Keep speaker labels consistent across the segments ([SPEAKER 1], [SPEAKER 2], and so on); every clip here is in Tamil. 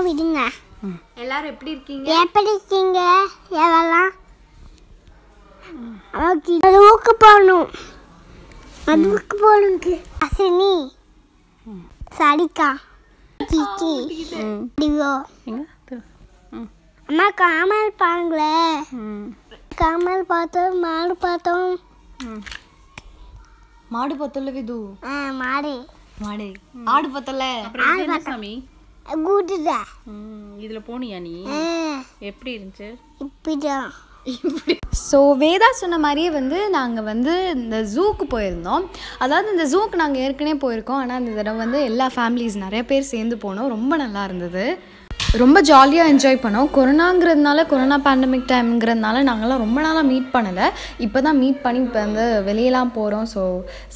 [SPEAKER 1] விடுங்க.
[SPEAKER 2] எல்லாரும் எப்படி இருக்கீங்க?
[SPEAKER 1] எப்படி இருக்கீங்க எல்லாம்? அதுக்கு போகணும். அதுக்கு போகணுங்க. அசினி சரிக்கா சிச்சி டிவோ அம்மா காமல் பாருங்களே. காமல் பார்த்தோம், மாடு பார்த்தோம்.
[SPEAKER 2] மாடு பார்த்தல விது.
[SPEAKER 1] மாடு
[SPEAKER 2] மாடு ஆடு பார்த்தல.
[SPEAKER 3] அப்புறம் இது என்ன சாமி?
[SPEAKER 1] கூட்டுதா.
[SPEAKER 3] இதுல போனியா நீ? எப்படி இருந்துச்சு?
[SPEAKER 1] இப்படிதான்.
[SPEAKER 2] ஸோ வேதா சொன்ன மாதிரியே வந்து நாங்கள் வந்து இந்த ஜூக்கு போயிருந்தோம். அதாவது இந்த ஜூக்கு நாங்கள் ஏற்கனவே போயிருக்கோம். ஆனால் இந்த தடவை வந்து எல்லா ஃபேமிலிஸ் நிறைய பேர் சேர்ந்து போனோம். ரொம்ப நல்லா இருந்தது. ரொம்ப ஜாலியாக என்ஜாய் பண்ணோம். கொரோனா பேண்டமிக் டைம்ங்கிறதுனால நாங்கள்லாம் ரொம்ப நாளாக மீட் பண்ணலை. இப்போ தான் மீட் பண்ணி இப்போ வந்து வெளியெல்லாம் போகிறோம். ஸோ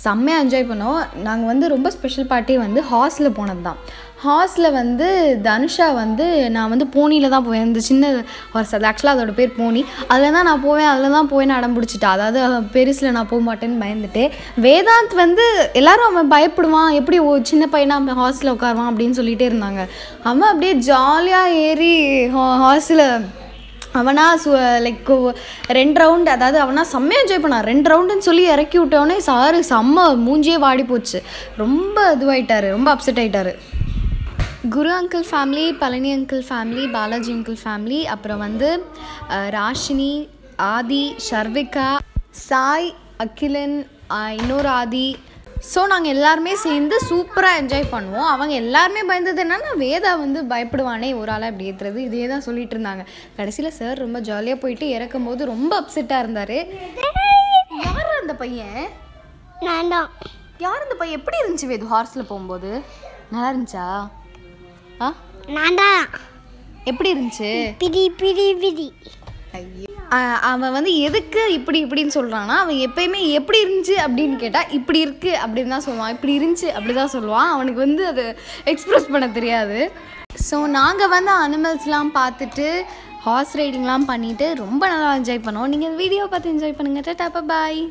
[SPEAKER 2] செம்மையாக என்ஜாய் பண்ணோம். நாங்கள் வந்து ரொம்ப ஸ்பெஷல் பார்ட்டி வந்து ஹார்ஸில் போனது தான். ஹார்ஸில் வந்து தனுஷா வந்து நான் வந்து போனியில் தான் போவேன். இந்த சின்ன ஹார்ஸ், அது ஆக்சுவலாக அதோட பேர் போனி. அதில் தான் நான் போவேன், அதில் தான் போவேன் அடம் பிடிச்சிட்டா. அதாவது பெருசில் நான் போக மாட்டேன்னு பயந்துட்டு. வேதாந்த் வந்து எல்லோரும் அவன் பயப்படுவான், எப்படி சின்ன பையனாக அவன் ஹார்ஸில் உட்காருவான் அப்படின்னு சொல்லிகிட்டே இருந்தாங்க. அவன் அப்படியே ஜாலியாக ஏறி ஹார்ஸில் அவனா லைக் 2 ரவுண்டு, அதாவது அவனா செம்மையாக என்ஜாய் பண்ணான். 2 ரவுண்டுன்னு சொல்லி இறக்கி விட்டவொடனே சாரு செம்ம மூஞ்சியே வாடி போச்சு. ரொம்ப இதுவாயிட்டார், ரொம்ப அப்செட் ஆகிட்டார். Guru uncle family, Palani uncle family, Balaji uncle family, அப்புறம் வந்து ராஷினி, ஆதி, ஷர்விகா, சாய், அகிலன், இன்னொரு ஆதி. ஸோ நாங்கள் எல்லாருமே சேர்ந்து சூப்பராக என்ஜாய் பண்ணுவோம். அவங்க எல்லாருமே பயந்தது என்னன்னா வேதா வந்து பயப்படுவானே ஒரு ஆளாக இப்படி ஏற்றுறது, இதே தான் சொல்லிட்டு இருந்தாங்க. கடைசியில் சார் ரொம்ப ஜாலியாக போயிட்டு இறக்கும் போது ரொம்ப அப்செட்டாக இருந்தார். யார் அந்த பையன்?
[SPEAKER 1] நான் தான்.
[SPEAKER 2] யார் அந்த பையன்? எப்படி இருந்துச்சு வேது ஹார்ஸில் போகும்போது? நல்லா இருந்துச்சா?
[SPEAKER 1] நான் தான்.
[SPEAKER 2] எப்படி இருந்துச்சு?
[SPEAKER 1] பிடி பிடி பிடி.
[SPEAKER 2] ஐயோ, அவன் வந்து எதுக்கு இப்படின்னு சொல்கிறான்னா, அவன் எப்பயுமே எப்படி இருந்துச்சு அப்படின்னு கேட்டால் இப்படி இருக்குது அப்படின்னு தான் சொல்லுவான். இப்படி இருந்துச்சு அப்படி தான் சொல்லுவான். அவனுக்கு வந்து அதை எக்ஸ்ப்ரெஸ் பண்ண தெரியாது. ஸோ நாங்கள் வந்து அனிமல்ஸ்லாம் பார்த்துட்டு ஹார்ஸ் ரைடிங்லாம் பண்ணிவிட்டு ரொம்ப நல்லா என்ஜாய் பண்ணுவோம். நீங்கள் இந்த வீடியோ பார்த்து என்ஜாய் பண்ணுங்கள். டாடா பாய்.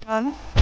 [SPEAKER 4] 1